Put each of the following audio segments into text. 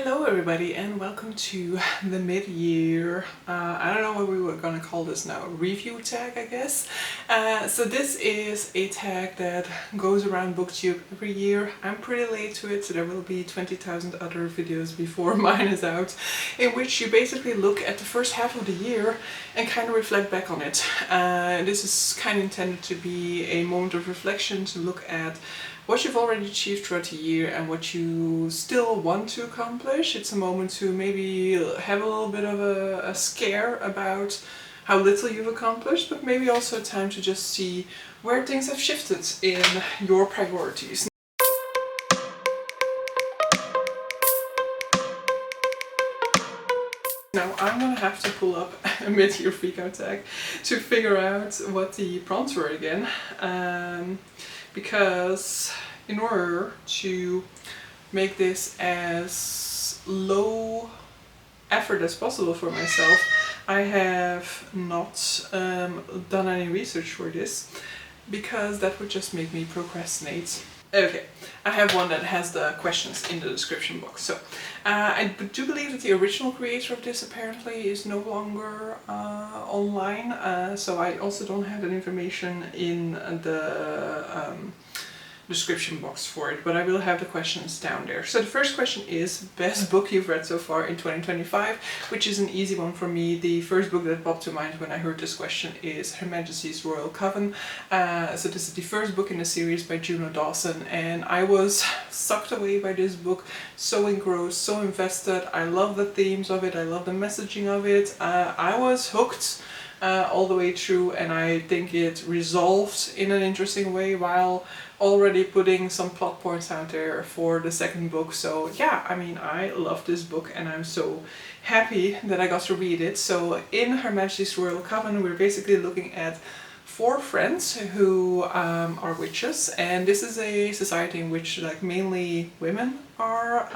Hello everybody and welcome to the mid-year, I don't know what we were gonna call this now, review tag I guess. So this is a tag that goes around BookTube every year. I'm pretty late to it, so there will be 20,000 other videos before mine is out, in which you basically look at the first half of the year and kind of reflect back on it. This is kind of intended to be a moment of reflection, to look at what you've already achieved throughout the year and what you still want to accomplish. It's a moment to maybe have a little bit of a scare about how little you've accomplished, but maybe also a time to just see where things have shifted in your priorities. Now I'm gonna have to pull up a mid-year freakout tag to figure out what the prompts were again. Because in order to make this as low effort as possible for myself, I have not done any research for this, because that would just make me procrastinate. Okay, I have one that has the questions in the description box. So I do believe that the original creator of this apparently is no longer online, so I also don't have that information in the description box for it, but I will have the questions down there. So the first question is, best book you've read so far in 2025, which is an easy one for me. The first book that popped to mind when I heard this question is Her Majesty's Royal Coven. So this is the first book in the series by Juno Dawson, and I was sucked away by this book, so engrossed, so invested. I love the themes of it, I love the messaging of it. I was hooked all the way through, and I think it resolved in an interesting way while already putting some plot points out there for the second book. So yeah, I mean, I love this book and I'm so happy that I got to read it. So in Her Majesty's Royal Coven, we're basically looking at 4 friends who are witches, and this is a society in which like mainly women are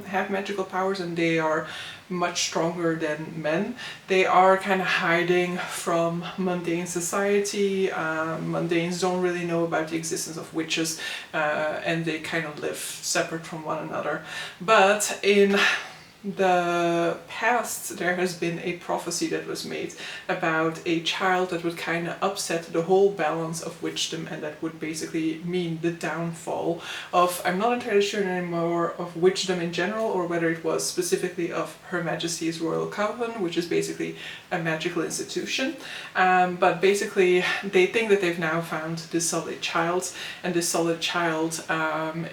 have magical powers, and they are much stronger than men. They are kind of hiding from mundane society. Mundanes don't really know about the existence of witches, and they kind of live separate from one another. But in the past, there has been a prophecy that was made about a child that would kind of upset the whole balance of witchdom, and that would basically mean the downfall of, I'm not entirely sure anymore, of witchdom in general, or whether it was specifically of Her Majesty's Royal Coven, which is basically a magical institution. But basically they think that they've now found this solid child, and this solid child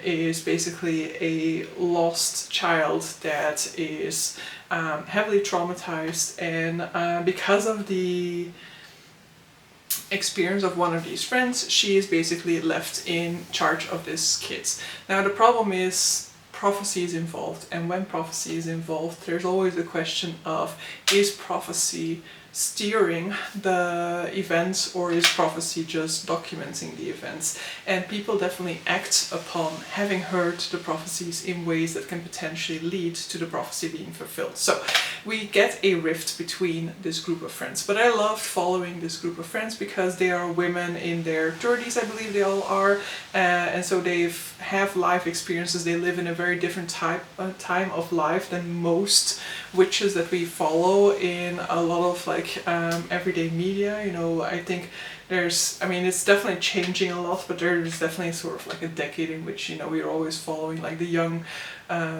is basically a lost child that is heavily traumatized, and because of the experience of one of these friends, she is basically left in charge of this kid. Now the problem is, prophecy is involved, and when prophecy is involved, there's always the question of, is prophecy steering the events, or is prophecy just documenting the events? And people definitely act upon having heard the prophecies in ways that can potentially lead to the prophecy being fulfilled. So we get a rift between this group of friends, but I loved following this group of friends because they are women in their 30s, I believe they all are, and so they have life experiences. They live in a very different time of life than most witches that we follow in a lot of like everyday media. You know, I think I mean, it's definitely changing a lot, but there's definitely sort of like a decade in which, you know, we're always following like the young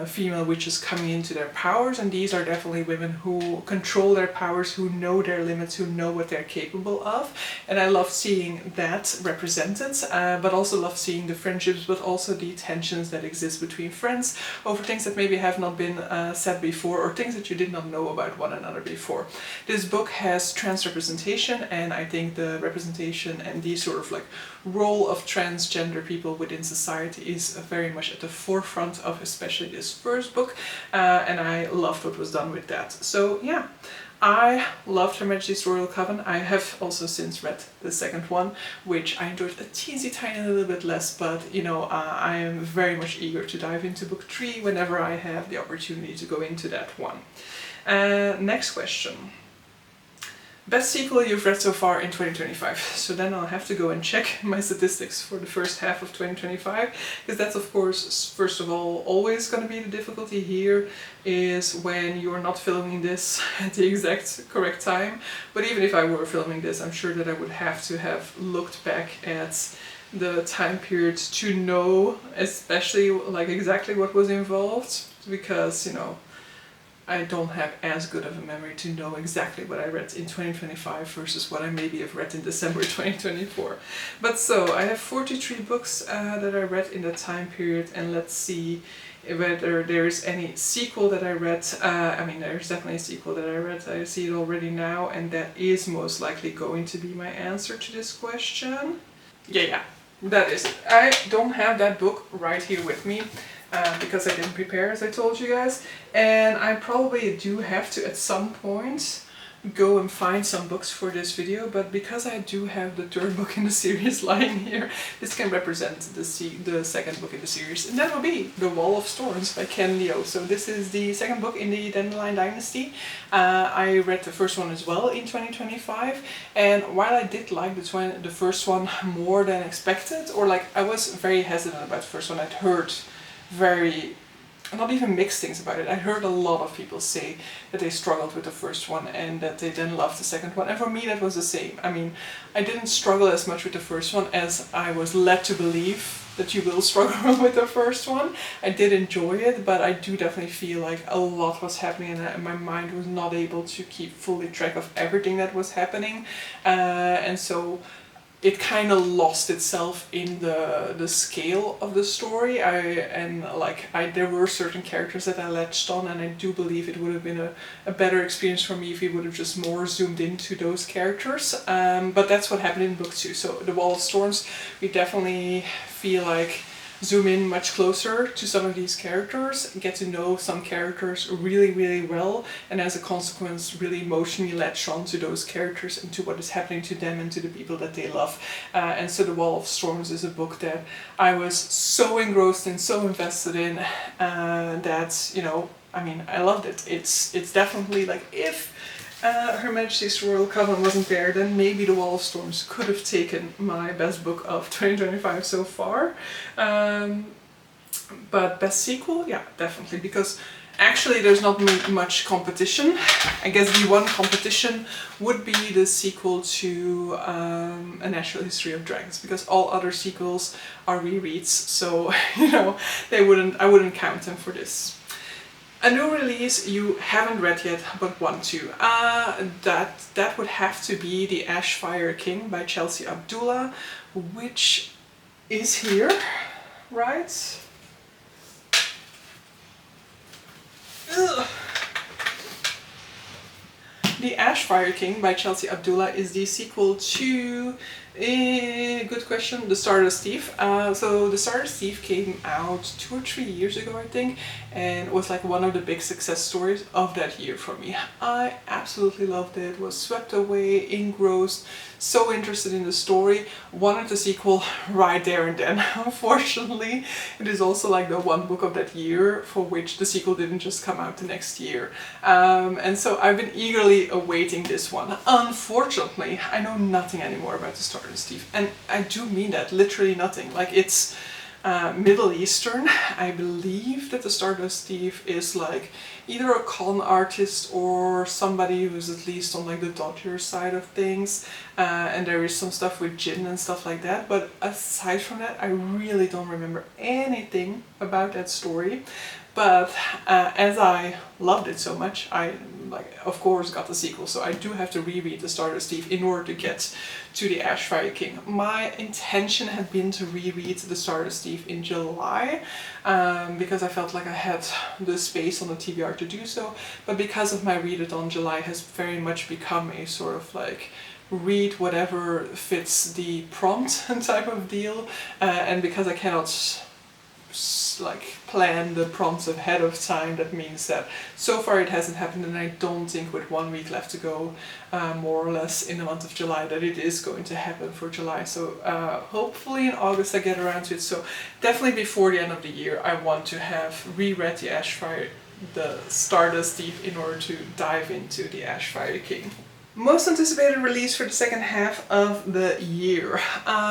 female witches coming into their powers, and these are definitely women who control their powers, who know their limits, who know what they're capable of. And I love seeing that represented, but also love seeing the friendships, but also the tensions that exist between friends over things that maybe have not been said before, or things that you did not know about one another before. This book has trans representation, and I think the representation and the sort of like role of transgender people within society is very much at the forefront of especially this first book, and I loved what was done with that. So yeah, I loved Her Majesty's Royal Coven. I have also since read the second one, which I enjoyed a teensy tiny little bit less, but you know, I am very much eager to dive into book 3 whenever I have the opportunity to go into that one. Next question. Best sequel you've read so far in 2025. So then I'll have to go and check my statistics for the first half of 2025, because that's of course, first of all, always going to be the difficulty here, is when you're not filming this at the exact correct time. But even if I were filming this, I'm sure that I would have to have looked back at the time period to know especially like exactly what was involved, because, you know, I don't have as good of a memory to know exactly what I read in 2025 versus what I maybe have read in December 2024. But so, I have 43 books that I read in that time period, and let's see whether there is any sequel that I read. I mean, there's definitely a sequel that I read, I see it already now, and that is most likely going to be my answer to this question. Yeah, that is it. I don't have that book right here with me. Because I didn't prepare, as I told you guys, and I probably do have to at some point go and find some books for this video, but because I do have the third book in the series lying here, this can represent the second book in the series, and that will be The Wall of Storms by Ken Liu. So this is the second book in the Dandelion Dynasty. I read the first one as well in 2025, and while I did like the first one more than expected, or like I was very hesitant about the first one, I'd heard not even mixed things about it. I heard a lot of people say that they struggled with the first one and that they then loved the second one, and for me that was the same. I mean, I didn't struggle as much with the first one as I was led to believe that you will struggle with the first one. I did enjoy it, but I do definitely feel like a lot was happening and my mind was not able to keep fully track of everything that was happening, and so it kind of lost itself in the scale of the story. There were certain characters that I latched on, and I do believe it would have been a better experience for me if we would have just more zoomed into those characters. But that's what happened in book 2. So The Wall of Storms, we definitely feel like zoom in much closer to some of these characters, get to know some characters really, really well, and as a consequence really emotionally latch on to those characters and to what is happening to them and to the people that they love. And so The Wall of Storms is a book that I was so engrossed in, so invested in, that, you know, I mean, I loved it. It's definitely like, if Her Majesty's Royal Coven wasn't there, then maybe The Wall of Storms could have taken my best book of 2025 so far. But best sequel? Yeah, definitely, because actually there's not much competition. I guess the one competition would be the sequel to A Natural History of Dragons, because all other sequels are rereads, so, you know, I wouldn't count them for this. A new release you haven't read yet but want to. That would have to be The Ashfire King by Chelsea Abdullah, which is here, right? Ugh. The Ashfire King by Chelsea Abdullah is the sequel to, good question, The Stardust Thief. So The Stardust Thief came out 2 or 3 years ago, I think, and was like one of the big success stories of that year for me. I absolutely loved it, was swept away, engrossed, so interested in the story, wanted the sequel right there and then. Unfortunately, it is also like the one book of that year for which the sequel didn't just come out the next year. And so I've been eagerly awaiting this one. Unfortunately, I know nothing anymore about The Stardust Thief, and I do mean that, literally nothing. Like, it's Middle Eastern. I believe that The Stardust Thief is like either a con artist or somebody who's at least on like the dodgier side of things, and there is some stuff with jinn and stuff like that, but aside from that I really don't remember anything about that story. But as I loved it so much, I of course got the sequel, so I do have to reread The Stardust Thief in order to get to The Ashfire King. My intention had been to reread The Stardust Thief in July, because I felt like I had the space on the TBR to do so, but because of my readathon, July has very much become a sort of like read whatever fits the prompt type of deal, and because I cannot like plan the prompts ahead of time, that means that so far it hasn't happened, and I don't think with 1 week left to go, more or less in the month of July, that it is going to happen for July. So hopefully in August I get around to it, so definitely before the end of the year I want to have reread The Stardust Thief in order to dive into The Ashfire King. Most anticipated release for the second half of the year.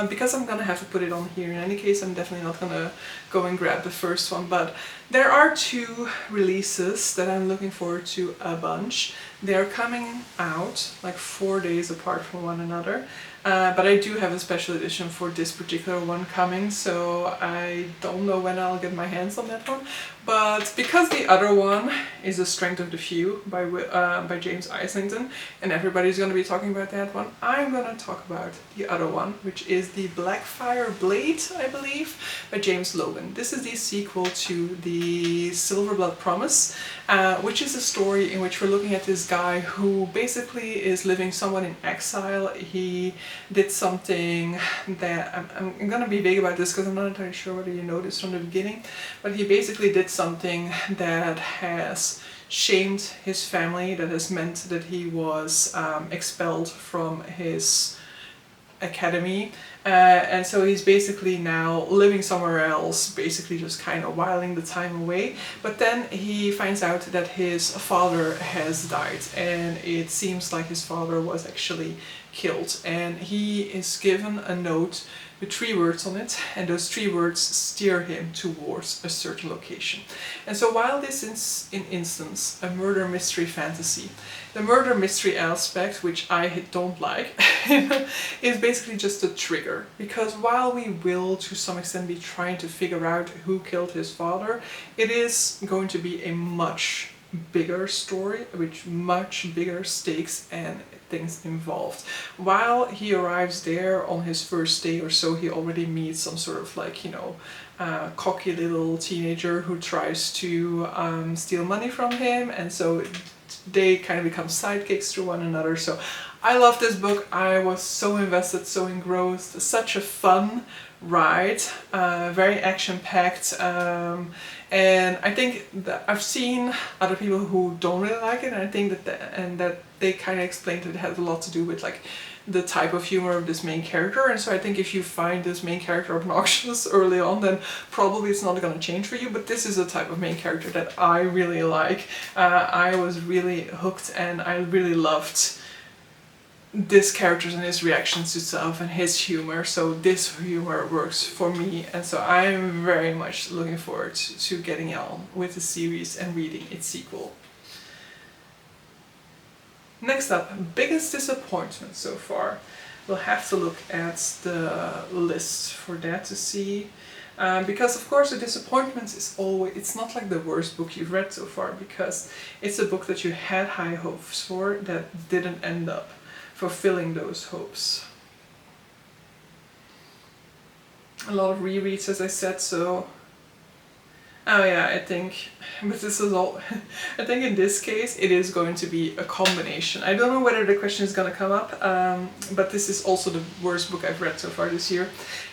Because I'm gonna have to put it on here in any case, I'm definitely not gonna go and grab the first one, but there are two releases that I'm looking forward to a bunch. They're coming out like 4 days apart from one another. But I do have a special edition for this particular one coming, so I don't know when I'll get my hands on that one. But because the other one is The Strength of the Few by James Islington, and everybody's going to be talking about that one, I'm going to talk about the other one, which is the Blackfire Blade, I believe, by James Logan. This is the sequel to the Silverblood Promise, which is a story in which we're looking at this guy who basically is living somewhat in exile. He did something that, I'm gonna be vague about this because I'm not entirely sure whether you know this from the beginning, but he basically did something that has shamed his family, that has meant that he was expelled from his academy, and so he's basically now living somewhere else, basically just kind of whiling the time away. But then he finds out that his father has died, and it seems like his father was actually killed, and he is given a note with 3 words on it, and those 3 words steer him towards a certain location. And so while this is in instance a murder mystery fantasy, the murder mystery aspect, which I don't like, is basically just a trigger. Because while we will to some extent be trying to figure out who killed his father, it is going to be a much bigger story with much bigger stakes and things involved. While he arrives there on his first day or so, he already meets some sort of like, you know, cocky little teenager who tries to steal money from him, and so they kind of become sidekicks to one another. So I love this book. I was so invested, so engrossed. Such a fun ride, very action-packed, and I think that I've seen other people who don't really like it, and I think that they kind of explained that it has a lot to do with like the type of humor of this main character. And so I think if you find this main character obnoxious early on, then probably it's not going to change for you. But this is a type of main character that I really like. I was really hooked, and I really loved this character and his reactions to stuff and his humor. So this humor works for me, and so I'm very much looking forward to getting on with the series and reading its sequel. Next up, biggest disappointment so far. We'll have to look at the list for that to see. Because of course the disappointment is always, it's not like the worst book you've read so far, because it's a book that you had high hopes for that didn't end up fulfilling those hopes. A lot of rereads, as I said, so... Oh yeah, I think, but this is all, I think in this case it is going to be a combination. I don't know whether the question is going to come up, but this is also the worst book I've read so far this year,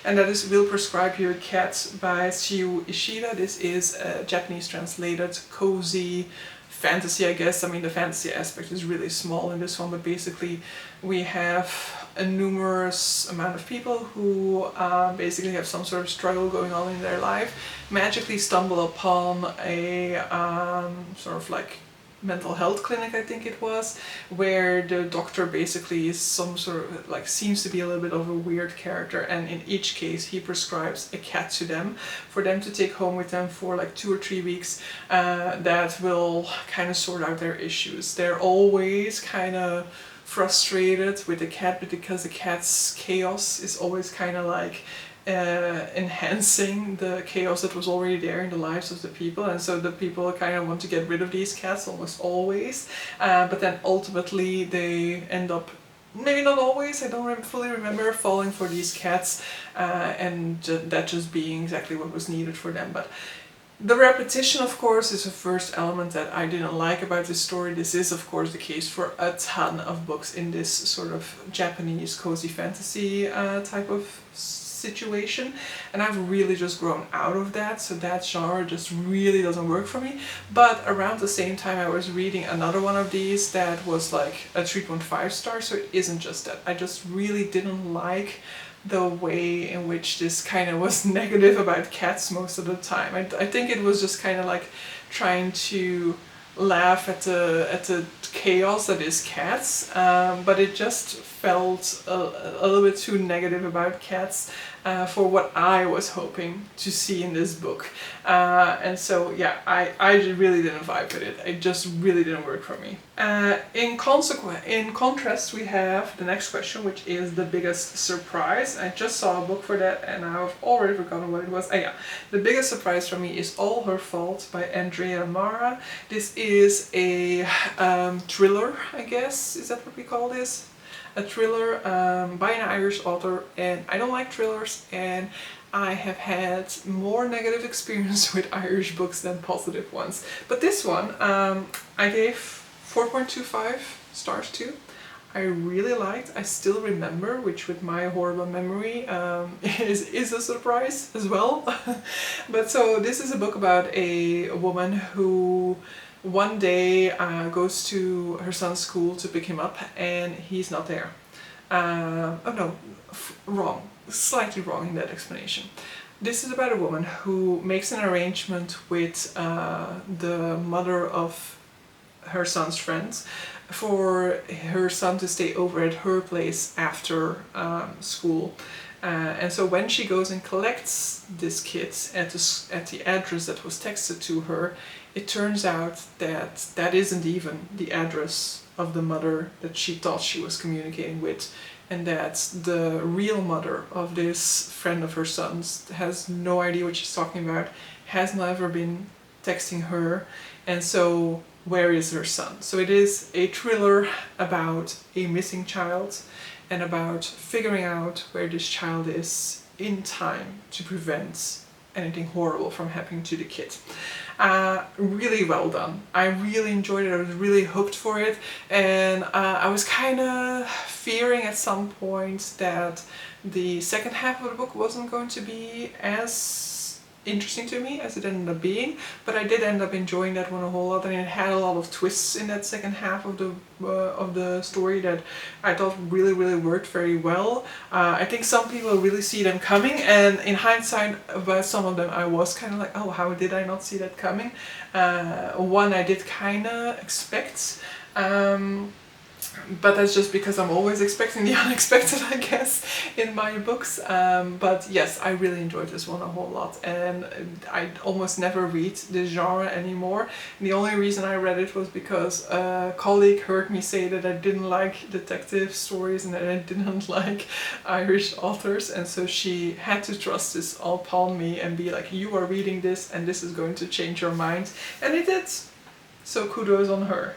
and that is Will Prescribe Your Cat by Sue Ishida. This is a Japanese translated cozy fantasy, I guess. I mean, the fantasy aspect is really small in this one, but basically we have a numerous amount of people who basically have some sort of struggle going on in their life, magically stumble upon a sort of like mental health clinic, I think it was, where the doctor basically is some sort of like, seems to be a little bit of a weird character, and in each case he prescribes a cat to them for them to take home with them for like 2 or 3 weeks, that will kind of sort out their issues. They're always kind of frustrated with the cat, because the cat's chaos is always kind of like enhancing the chaos that was already there in the lives of the people, and so the people kind of want to get rid of these cats almost always, but then ultimately they end up, maybe not always, I don't fully remember, falling for these cats, and that just being exactly what was needed for them. But the repetition, of course, is the first element that I didn't like about this story. This is, of course, the case for a ton of books in this sort of Japanese cozy fantasy type of situation, and I've really just grown out of that, so that genre just really doesn't work for me. But around the same time I was reading another one of these that was like a 3.5 star, so it isn't just that. I just really didn't like the way in which this kind of was negative about cats most of the time. I think it was just kind of like trying to laugh at the chaos that is cats, but it just felt a little bit too negative about cats for what I was hoping to see in this book. And so yeah, I really didn't vibe with it. It just really didn't work for me. In contrast, we have the next question, which is the biggest surprise. I just saw a book for that and I've already forgotten what it was. Yeah, the biggest surprise for me is All Her Fault by Andrea Mara. This is a thriller, I guess. Is that what we call this? A thriller by an Irish author, and I don't like thrillers, and I have had more negative experience with Irish books than positive ones. But this one I gave 4.25 stars to. I really liked. I still remember, which with my horrible memory is a surprise as well. But so this is a book about a woman who one day goes to her son's school to pick him up and he's not there. Oh no, wrong. Slightly wrong in that explanation. This is about a woman who makes an arrangement with the mother of her son's friends for her son to stay over at her place after school. And so when she goes and collects this kid at the address that was texted to her, it turns out that that isn't even the address of the mother that she thought she was communicating with, and that the real mother of this friend of her son's has no idea what she's talking about, has never been texting her, and so where is her son? So it is a thriller about a missing child and about figuring out where this child is in time to prevent anything horrible from happening to the kid. Really well done. I really enjoyed it. I was really hooked for it, and I was kind of fearing at some point that the second half of the book wasn't going to be as interesting to me as it ended up being, but I did end up enjoying that one a whole lot, and it had a lot of twists in that second half of the story that I thought really worked very well. I think some people really see them coming, and in hindsight about some of them I was kind of like, oh, how did I not see that coming? One I did kind of expect, but that's just because I'm always expecting the unexpected, I guess, in my books. But yes, I really enjoyed this one a whole lot, and I almost never read this genre anymore. And the only reason I read it was because a colleague heard me say that I didn't like detective stories and that I didn't like Irish authors, and so she had to trust this all upon me and be like, you are reading this and this is going to change your mind, and it did. So kudos on her.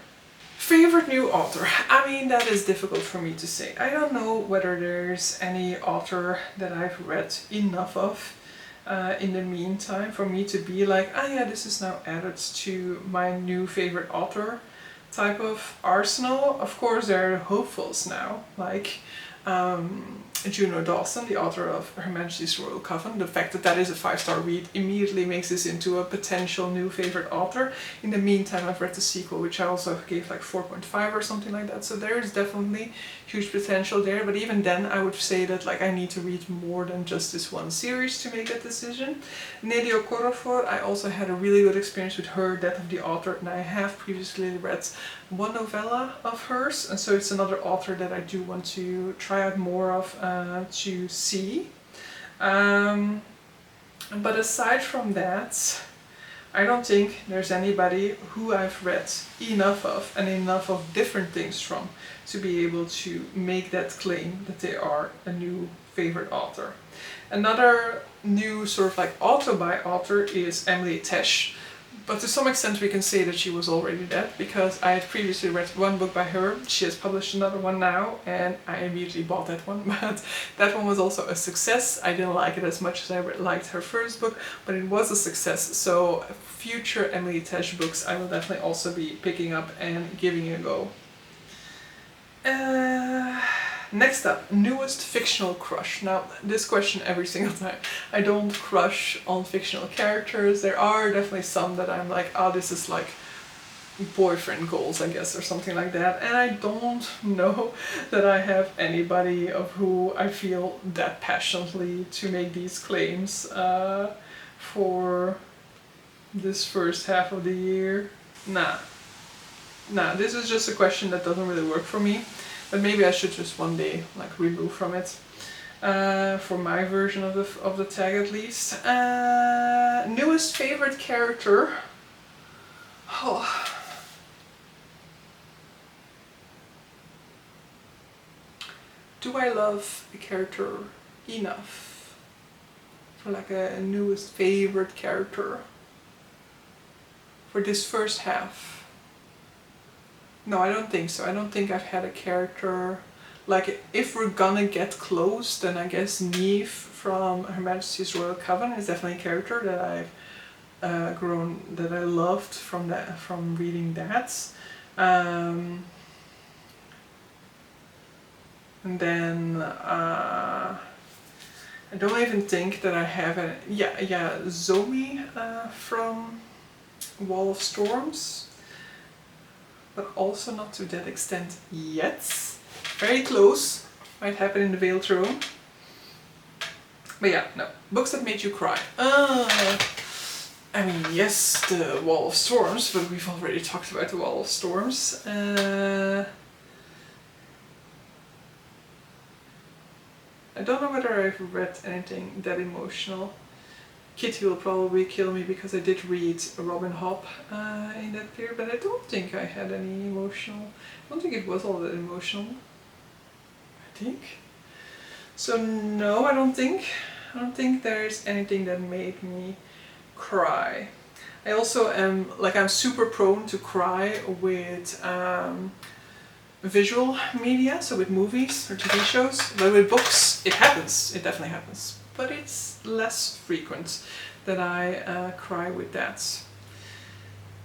Favorite new author? I mean, that is difficult for me to say. I don't know whether there's any author that I've read enough of in the meantime for me to be like, ah yeah, this is now added to my new favorite author type of arsenal. Of course, there are hopefuls now, like Juno Dawson, the author of Her Majesty's Royal Coven. The fact that that is a 5-star read immediately makes this into a potential new favorite author. In the meantime, I've read the sequel, which I also gave like 4.5 or something like that, so there is definitely huge potential there, but even then I would say that like I need to read more than just this one series to make that decision. Nelly Okorafor, I also had a really good experience with her, Death of the Author, and I have previously read one novella of hers, and so it's another author that I do want to try out more of to see. But aside from that, I don't think there's anybody who I've read enough of and enough of different things from to be able to make that claim that they are a new favorite author. Another new sort of like author by author is Emily Tesh. But to some extent we can say that she was already dead, because I had previously read one book by her, she has published another one now, and I immediately bought that one, but that one was also a success. I didn't like it as much as I liked her first book, but it was a success, so future Emily Tesh books I will definitely also be picking up and giving it a go. Next up, newest fictional crush. Now, this question every single time. I don't crush on fictional characters. There are definitely some that I'm like, oh, this is like boyfriend goals, I guess, or something like that. And I don't know that I have anybody of who I feel that passionately to make these claims for this first half of the year. Nah. Now, this is just a question that doesn't really work for me, but maybe I should just one day like remove from it. For my version of the tag at least. Newest favorite character. Oh. Do I love the character enough for like a newest favorite character for this first half? No, I don't think so. I don't think I've had a character, like if we're gonna get close, then I guess Neve from Her Majesty's Royal Coven is definitely a character that I've that I loved from reading that. And then I don't even think that I have a Zoe from Wall of Storms, but also not to that extent yet. Very close, might happen in the Veiled Throne. But yeah, no. Books that made you cry. I mean, yes, the Wall of Storms, but we've already talked about the Wall of Storms. I don't know whether I've read anything that emotional. Kitty will probably kill me because I did read Robin Hobb in that period, but I don't think I had any emotional. I don't think it was all that emotional. I think. So no, I don't think there's anything that made me cry. I also am, like, I'm super prone to cry with visual media, so with movies or TV shows, but with books it happens, it definitely happens, but it's less frequent that I cry with that.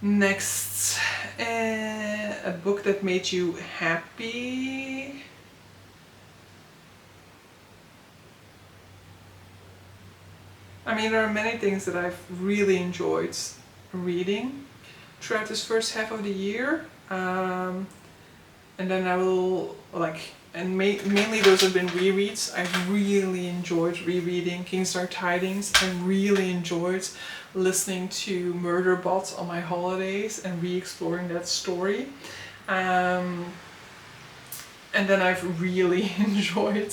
Next, a book that made you happy. I mean, there are many things that I've really enjoyed reading throughout this first half of the year. And then I will, like, and mainly those have been rereads. I've really enjoyed rereading Kingstar Tidings. I really enjoyed listening to Murderbot on my holidays and re-exploring that story. And then I've really enjoyed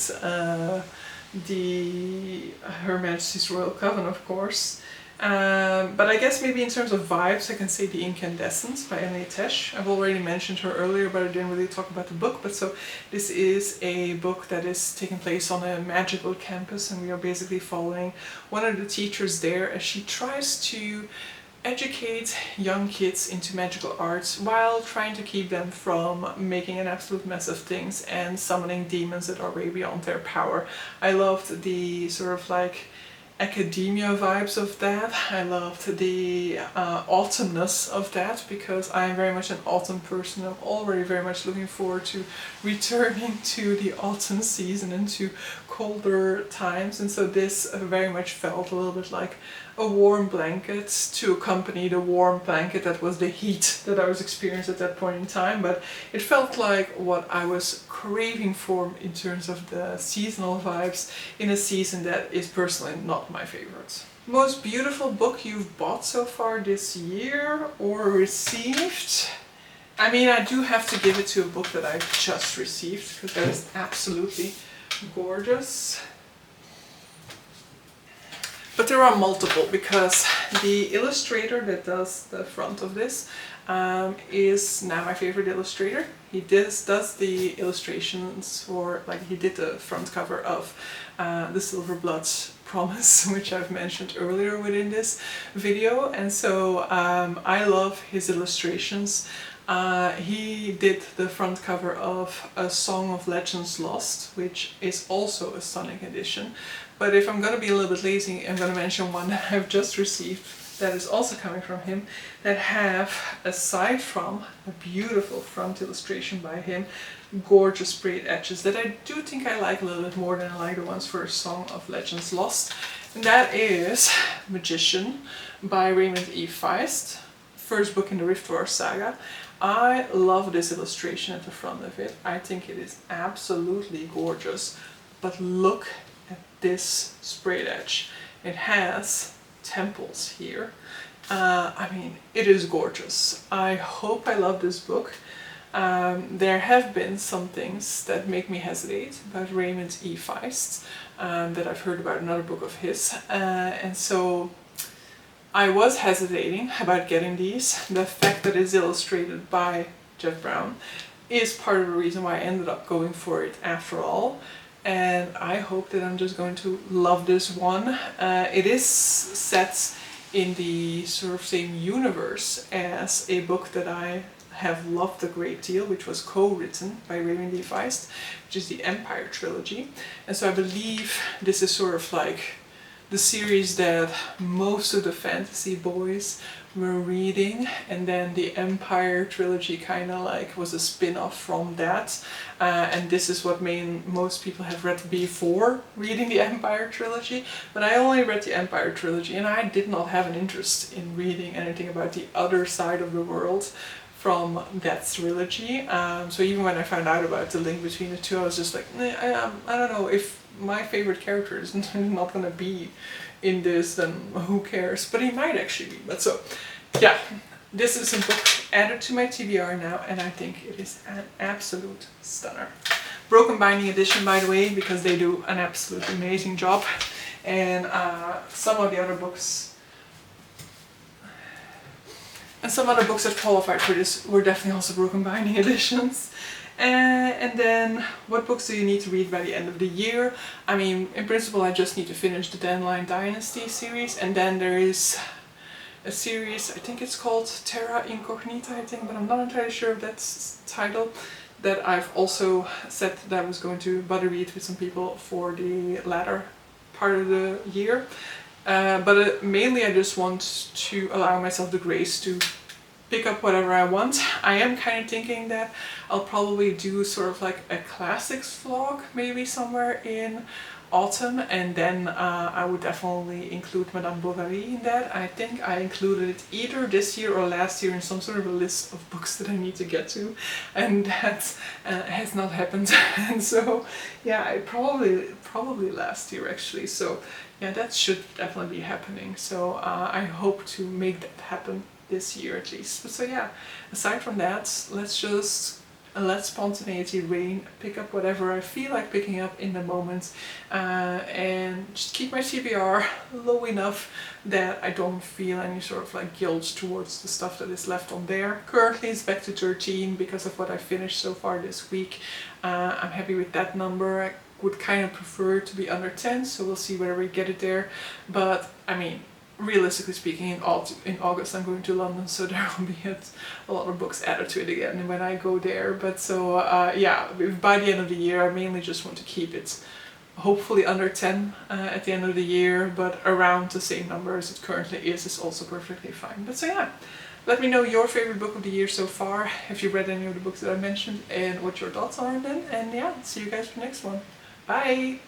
Her Majesty's Royal Coven, of course. But I guess maybe in terms of vibes I can say The Incandescent by Emily Tesh. I've already mentioned her earlier, but I didn't really talk about the book. But so this is a book that is taking place on a magical campus, and we are basically following one of the teachers there as she tries to educate young kids into magical arts while trying to keep them from making an absolute mess of things and summoning demons that are way beyond their power. I loved the sort of like academia vibes of that. I loved the autumnness of that because I am very much an autumn person. I'm already very much looking forward to returning to the autumn season and to colder times, and so this very much felt a little bit like a warm blanket to accompany the warm blanket that was the heat that I was experiencing at that point in time, but it felt like what I was craving for in terms of the seasonal vibes in a season that is personally not my favorite. Most beautiful book you've bought so far this year or received? I mean, I do have to give it to a book that I've just received because that is absolutely gorgeous. But there are multiple because the illustrator that does the front of this is now my favorite illustrator. He does the illustrations for, like, he did the front cover of the Silver Blood Promise, which I've mentioned earlier within this video, and so I love his illustrations. He did the front cover of A Song of Legends Lost, which is also a Sonic edition. But if I'm going to be a little bit lazy, I'm going to mention one that I've just received that is also coming from him, that have, aside from a beautiful front illustration by him, gorgeous sprayed edges that I do think I like a little bit more than I like the ones for A Song of Legends Lost. And that is Magician by Raymond E. Feist, first book in the Rift War saga. I love this illustration at the front of it. I think it is absolutely gorgeous, but look at this sprayed edge. It has temples here, I mean, it is gorgeous. I hope I love this book. There have been some things that make me hesitate about Raymond E. Feist that I've heard about another book of his, and so I was hesitating about getting these. The fact that it's illustrated by Jeff Brown is part of the reason why I ended up going for it after all. And I hope that I'm just going to love this one. It is set in the sort of same universe as a book that I have loved a great deal, which was co-written by Raymond E. Feist, which is the Empire trilogy. And so I believe this is sort of like the series that most of the fantasy boys were reading, and then the Empire trilogy kind of like was a spin-off from that, and this is what most people have read before reading the Empire trilogy, but I only read the Empire trilogy and I did not have an interest in reading anything about the other side of the world from that trilogy, so even when I found out about the link between the two, I was just like, I don't know, if my favorite character is not gonna be in this, then who cares? But he might actually be. But so, yeah, this is a book added to my TBR now, and I think it is an absolute stunner. Broken binding edition, by the way, because they do an absolutely amazing job. And some of the other books, that qualified for this were definitely also broken binding editions. And then, what books do you need to read by the end of the year? I mean, in principle, I just need to finish the Dandelion Dynasty series, and then there is a series, I think it's called Terra Incognita, I think, but I'm not entirely sure if that's the title, that I've also said that I was going to buddy read with some people for the latter part of the year. But mainly I just want to allow myself the grace to pick up whatever I want. I am kind of thinking that I'll probably do sort of like a classics vlog maybe somewhere in autumn, and then I would definitely include Madame Bovary in that. I think I included it either this year or last year in some sort of a list of books that I need to get to, and that has not happened. And so yeah, I probably last year actually, so yeah, that should definitely be happening. So I hope to make that happen this year at least. But so yeah, aside from that, let's just let spontaneity reign, pick up whatever I feel like picking up in the moment, and just keep my TBR low enough that I don't feel any sort of like guilt towards the stuff that is left on there. Currently it's back to 13 because of what I finished so far this week. I'm happy with that number. I would kind of prefer it to be under 10, so we'll see whether we get it there. But I mean, realistically speaking, in August I'm going to London, so there will be a lot of books added to it again when I go there. But so yeah, by the end of the year I mainly just want to keep it hopefully under 10 at the end of the year, but around the same number as it currently is also perfectly fine. But so yeah, let me know your favorite book of the year so far, if you've read any of the books that I mentioned, and what your thoughts are then. And yeah, see you guys for the next one. Bye!